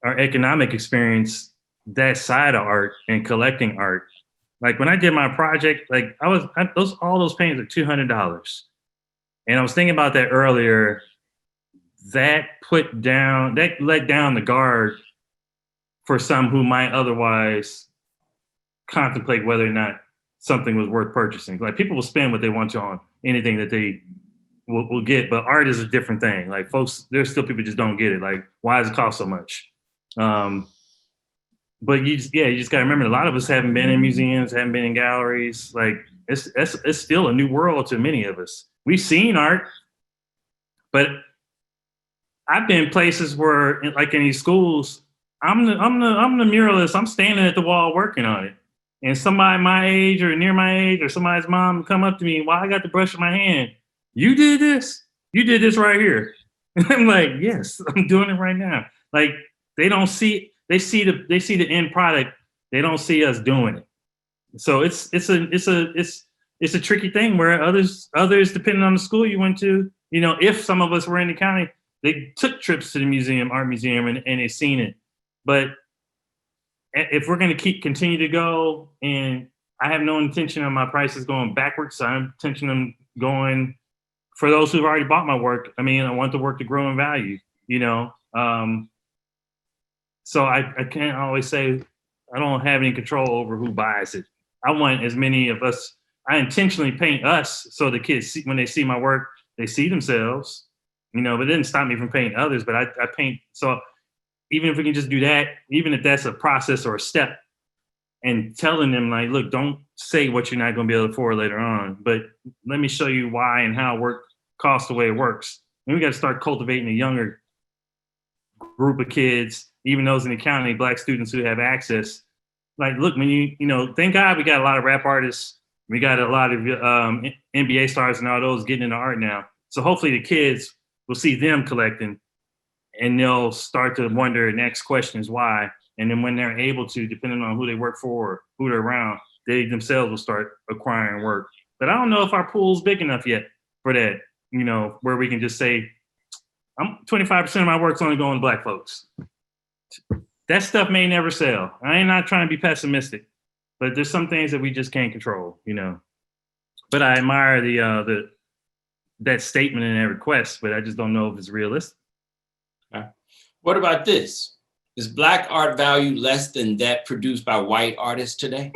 economic experience, that side of art and collecting art. Like when I did my project, like all those paintings are $200. And I was thinking about that earlier. That let down the guard for some who might otherwise contemplate whether or not something was worth purchasing. Like people will spend what they want to on anything that they will get, but art is a different thing. Like folks, there's still people just don't get it. Like, why does it cost so much? But you just gotta remember, a lot of us haven't been in museums, haven't been in galleries. Like it's still a new world to many of us. We've seen art, but I've been places where, like in these schools, I'm the muralist. I'm standing at the wall working on it, and somebody my age or near my age or somebody's mom come up to me while I got the brush in my hand. You did this? You did this right here? And I'm like, yes, I'm doing it right now. Like they don't see. They see the end product. They don't see us doing it. So it's a tricky thing where others depending on the school you went to, if some of us were in the county, they took trips to the art museum and they've seen it. But if we're going to continue to go, and I have no intention of my prices going backwards, I'm intention of going for those who've already bought my work. I want the work to grow in value, So I can't always say I don't have any control over who buys it. I want as many of us. I intentionally paint us so the kids when they see my work, they see themselves. But it didn't stop me from painting others. But I paint. So even if we can just do that, even if that's a process or a step, and telling them like, look, don't say what you're not going to be able to afford later on, but let me show you why and how work costs the way it works. And we got to start cultivating a younger group of kids, even those in the county, Black students who have access. Like, look, when thank God we got a lot of rap artists. We got a lot of NBA stars and all those getting into art now. So hopefully the kids will see them collecting and they'll start to wonder, the next question is why. And then when they're able to, depending on who they work for, or who they're around, they themselves will start acquiring work. But I don't know if our pool's big enough yet for that, where we can just say, 25% of my work's only going to Black folks. That stuff may never sell. I ain't not trying to be pessimistic, but there's some things that we just can't control, But I admire that statement and that request, but I just don't know if it's realistic. What about this? Is Black art value less than that produced by white artists today?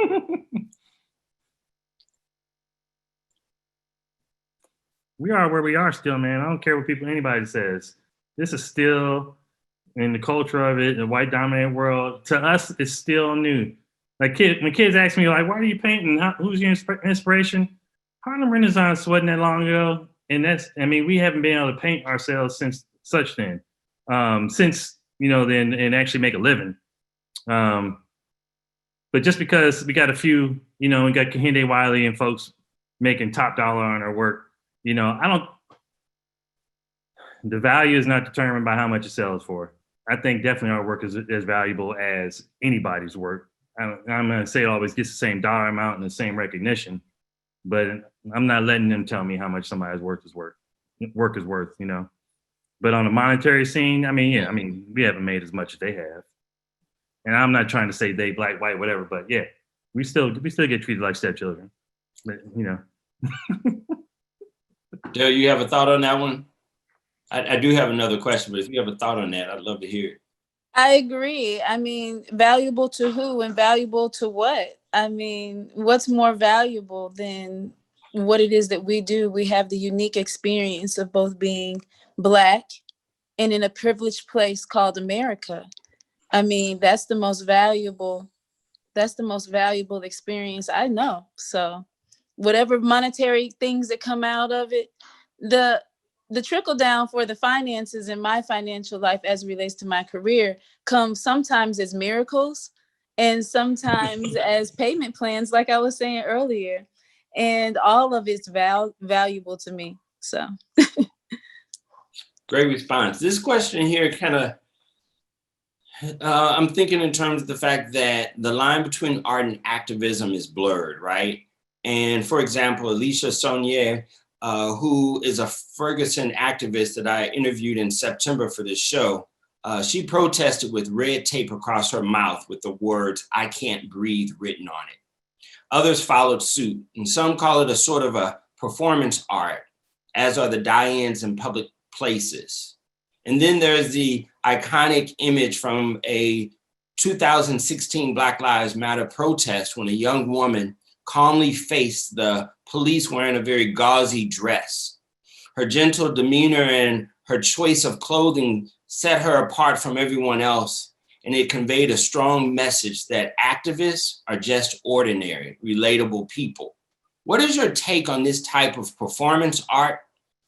We are where we are still, man. I don't care what anybody says. This is still, in the culture of it, the white dominated world, to us, it's still new. Like when kids ask me, like, why are you painting? Who's your inspiration? Harlem Renaissance wasn't that long ago. And we haven't been able to paint ourselves since such then. Then and actually make a living. But just because we got a few, we got Kehinde Wiley and folks making top dollar on our work, the value is not determined by how much it sells for. I think definitely our work is as valuable as anybody's work. I'm going to say it always gets the same dollar amount and the same recognition, but I'm not letting them tell me how much somebody's work is worth. But on the monetary scene, we haven't made as much as they have. And I'm not trying to say they, Black, white, whatever, but yeah, we still get treated like stepchildren. But, Dail, you have a thought on that one? I do have another question, but if you have a thought on that, I'd love to hear it. I agree. Valuable to who and valuable to what? What's more valuable than what it is that we do? We have the unique experience of both being Black and in a privileged place called America. That's the most valuable That's the most valuable experience I know. So whatever monetary things that come out of it, the trickle down for the finances in my financial life as it relates to my career comes sometimes as miracles and sometimes as payment plans, like I was saying earlier. And all of it's valuable to me. So great response. This question here kind of, I'm thinking in terms of the fact that the line between art and activism is blurred, right? And for example, Alicia Saunier, who is a Ferguson activist that I interviewed in September for this show, she protested with red tape across her mouth with the words, "I can't breathe," written on it. Others followed suit, and some call it a sort of a performance art, as are the die-ins in public places. And then there's the iconic image from a 2016 Black Lives Matter protest when a young woman calmly faced the police wearing a very gauzy dress. Her gentle demeanor and her choice of clothing set her apart from everyone else, and it conveyed a strong message that activists are just ordinary, relatable people. What is your take on this type of performance art,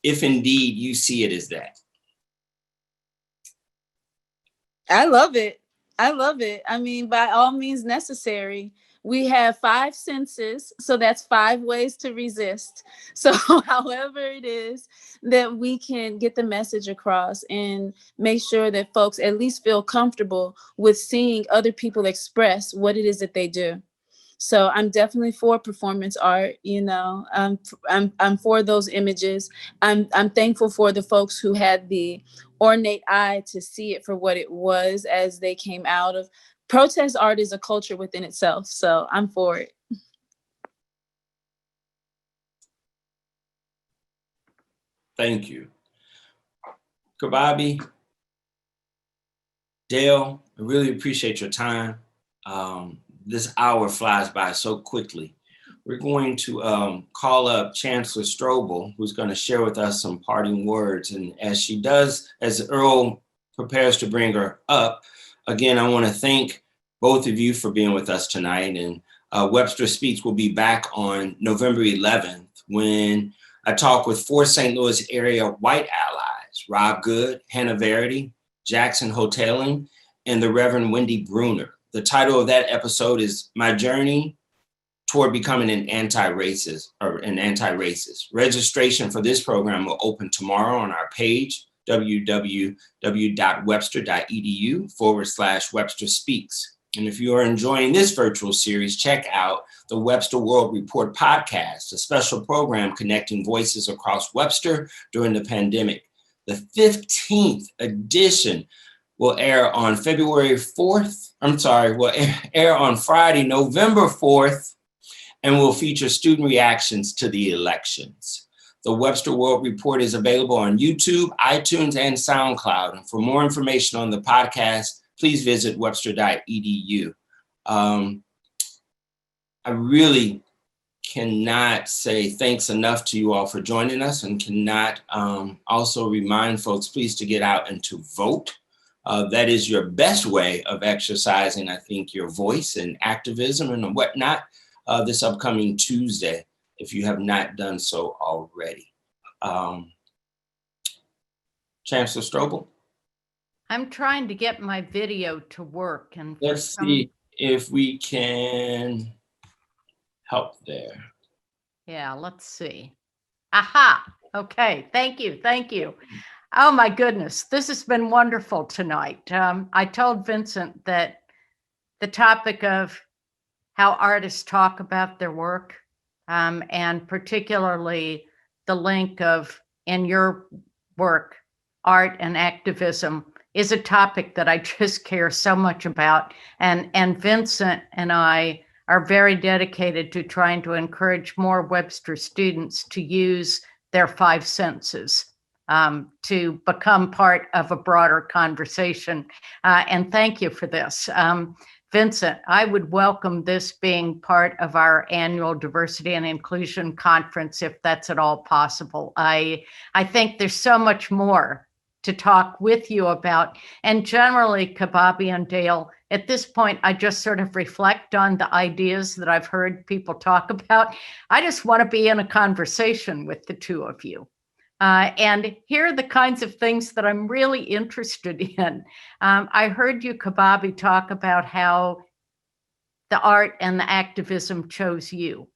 if indeed you see it as that? I love it. I love it. I mean, by all means necessary. We have 5 senses, so that's 5 ways to resist. So however it is that we can get the message across and make sure that folks at least feel comfortable with seeing other people express what it is that they do. So I'm definitely for performance art. You know, I'm for those images. I'm thankful for the folks who had the ornate eye to see it for what it was as they came out of. Protest art is a culture within itself, so I'm for it. Thank you. Cbabi, Dail, I really appreciate your time. This hour flies by so quickly. We're going to call up Chancellor Strobel, who's going to share with us some parting words. And as she does, as Earl prepares to bring her up, again, I want to thank both of you for being with us tonight. And Webster Speaks will be back on November 11th when I talk with 4 St. Louis area white allies, Rob Good, Hannah Verity, Jackson Hoteling, and the Reverend Wendy Bruner. The title of that episode is My Journey Toward Becoming an Anti-Racist. Registration for this program will open tomorrow on our page, www.webster.edu/Webster Speaks. And if you are enjoying this virtual series, check out the Webster World Report podcast, a special program connecting voices across Webster during the pandemic. The 15th edition will air on will air on Friday, November 4th, and will feature student reactions to the elections. The Webster World Report is available on YouTube, iTunes, and SoundCloud. And for more information on the podcast, please visit webster.edu. I really cannot say thanks enough to you all for joining us, and cannot also remind folks, please, to get out and to vote. That is your best way of exercising, I think, your voice and activism and whatnot this upcoming Tuesday, if you have not done so already. Chancellor Strobel? I'm trying to get my video to work. And let's see if we can help there. Yeah, let's see. Aha. Okay. Thank you. Thank you. Oh, my goodness. This has been wonderful tonight. I told Vincent that the topic of how artists talk about their work, and particularly the link of, in your work, art and activism, is a topic that I just care so much about. And Vincent and I are very dedicated to trying to encourage more Webster students to use their 5 senses to become part of a broader conversation. And thank you for this. Vincent, I would welcome this being part of our annual Diversity and Inclusion Conference, if that's at all possible. I think there's so much more to talk with you about. And generally, Cbabi and Dail, at this point, I just sort of reflect on the ideas that I've heard people talk about. I just want to be in a conversation with the two of you. And here are the kinds of things that I'm really interested in. I heard you, Cbabi, talk about how the art and the activism chose you.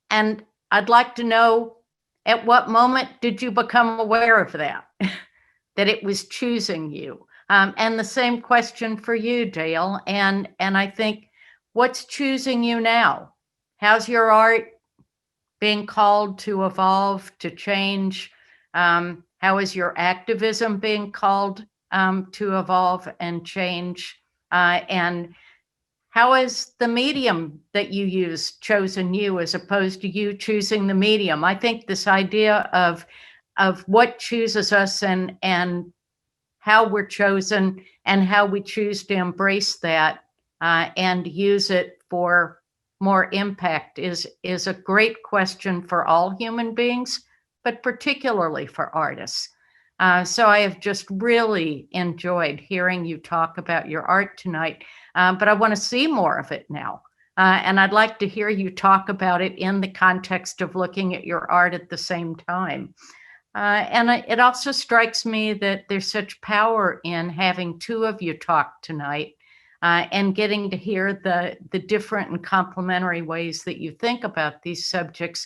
And I'd like to know, at what moment did you become aware of that, that it was choosing you? And the same question for you, Dail. And I think, what's choosing you now? How's your art being called to evolve, to change? How is your activism being called to evolve and change? And how is the medium that you use chosen you as opposed to you choosing the medium? I think this idea of what chooses us and how we're chosen and how we choose to embrace that and use it for more impact is a great question for all human beings, but particularly for artists. So I have just really enjoyed hearing you talk about your art tonight, but I want to see more of it now. And I'd like to hear you talk about it in the context of looking at your art at the same time. And it also strikes me that there's such power in having two of you talk tonight and getting to hear the different and complementary ways that you think about these subjects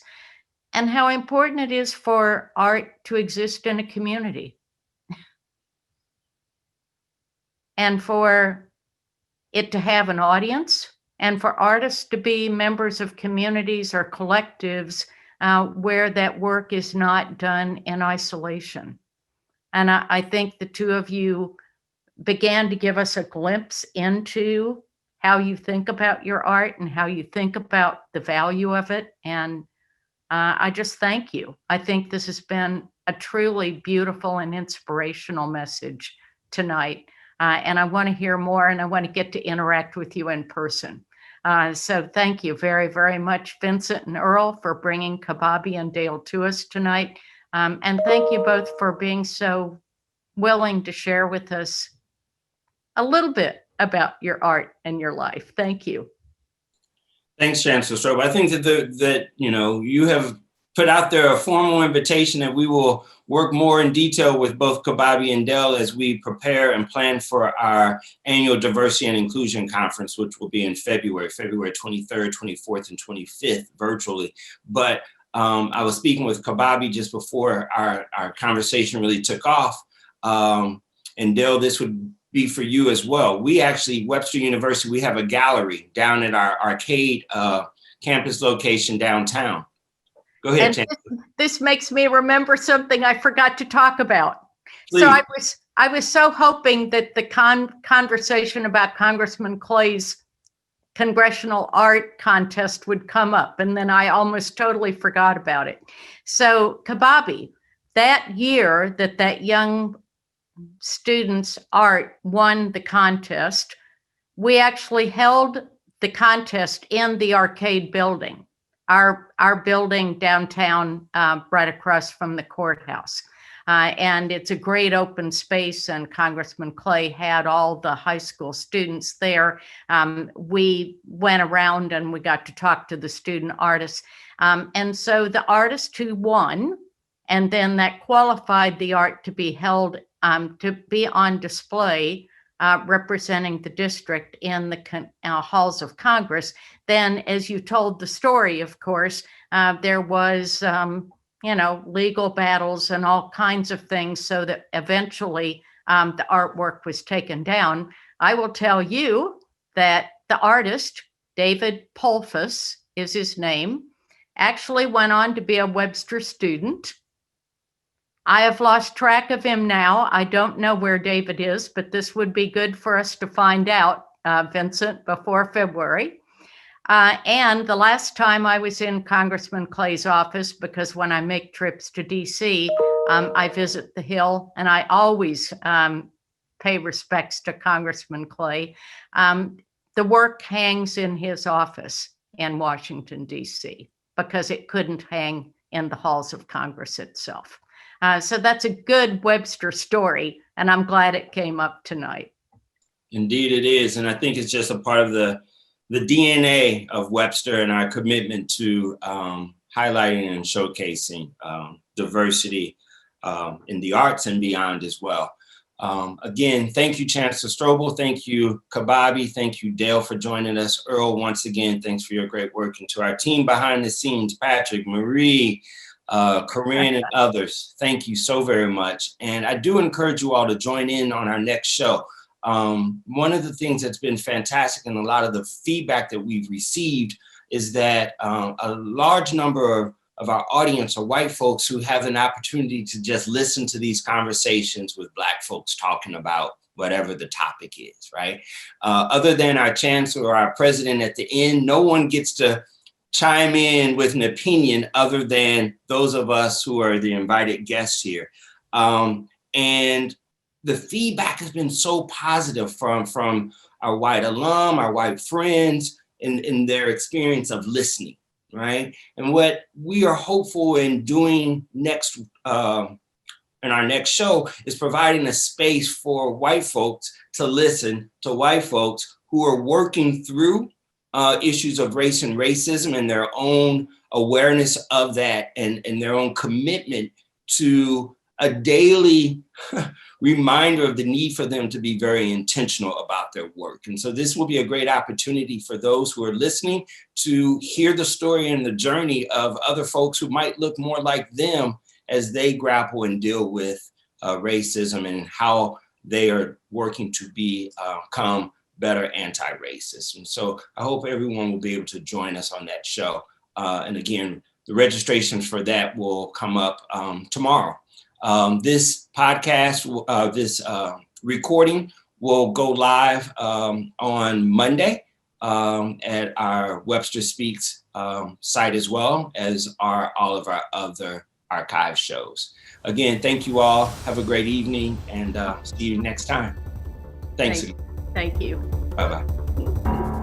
and how important it is for art to exist in a community and for it to have an audience and for artists to be members of communities or collectives where that work is not done in isolation. And I think the two of you began to give us a glimpse into how you think about your art and how you think about the value of it. And I just thank you. I think this has been a truly beautiful and inspirational message tonight. And I want to hear more and I want to get to interact with you in person. So thank you very, very much, Vincent and Earl, for bringing Cbabi and Dail to us tonight. And thank you both for being so willing to share with us a little bit about your art and your life. Thank you. Thanks, Chancellor Strobe. I think that you have put out there a formal invitation that we will work more in detail with both Cbabi and Dail as we prepare and plan for our annual Diversity and Inclusion Conference, which will be in February 23rd, 24th, and 25th virtually. But I was speaking with Cbabi just before our conversation really took off. And Dail, this would be for you as well. We actually, Webster University, we have a gallery down at our arcade campus location downtown. Go ahead, and this makes me remember something I forgot to talk about. Please. So I was so hoping that the conversation about Congressman Clay's Congressional art contest would come up, and then I almost totally forgot about it. So Cbabi, that year that young student's art won the contest, we actually held the contest in the arcade building, our building downtown, right across from the courthouse. And it's a great open space, and Congressman Clay had all the high school students there. We went around and we got to talk to the student artists. And so the artist who won, and then that qualified the art to be held, to be on display, representing the district in the halls of Congress. Then, as you told the story, of course, there was, legal battles and all kinds of things, so that eventually the artwork was taken down. I will tell you that the artist, David Polfas is his name, actually went on to be a Webster student. I have lost track of him now. I don't know where David is, but this would be good for us to find out, Vincent, before February. And the last time I was in Congressman Clay's office, because when I make trips to DC, I visit the Hill, and I always pay respects to Congressman Clay. The work hangs in his office in Washington, DC, because it couldn't hang in the halls of Congress itself. So that's a good Webster story, and I'm glad it came up tonight. Indeed it is. And I think it's just a part of the DNA of Webster and our commitment to highlighting and showcasing diversity in the arts and beyond as well. Again, thank you, Chancellor Strobel. Thank you, Cbabi. Thank you, Dail, for joining us. Earl, once again, thanks for your great work. And to our team behind the scenes, Patrick, Marie, Corinne, and others, thank you so very much. And I do encourage you all to join in on our next show. One of the things that's been fantastic and a lot of the feedback that we've received is that a large number of our audience are white folks who have an opportunity to just listen to these conversations with Black folks talking about whatever the topic is, right? Other than our chancellor or our president at the end, no one gets to chime in with an opinion other than those of us who are the invited guests here. And the feedback has been so positive from our white alum, our white friends, in their experience of listening. Right. And what we are hopeful in doing next in our next show is providing a space for white folks to listen to white folks who are working through issues of race and racism and their own awareness of that and their own commitment to a daily reminder of the need for them to be very intentional about their work. And so this will be a great opportunity for those who are listening to hear the story and the journey of other folks who might look more like them as they grapple and deal with racism and how they are working to become better anti-racist. And so I hope everyone will be able to join us on that show. And again, the registrations for that will come up tomorrow. This podcast, this recording will go live on Monday at our Webster Speaks site, as well as all of our other archive shows. Again, thank you all. Have a great evening, and see you next time. Thanks. Thank you. Bye-bye.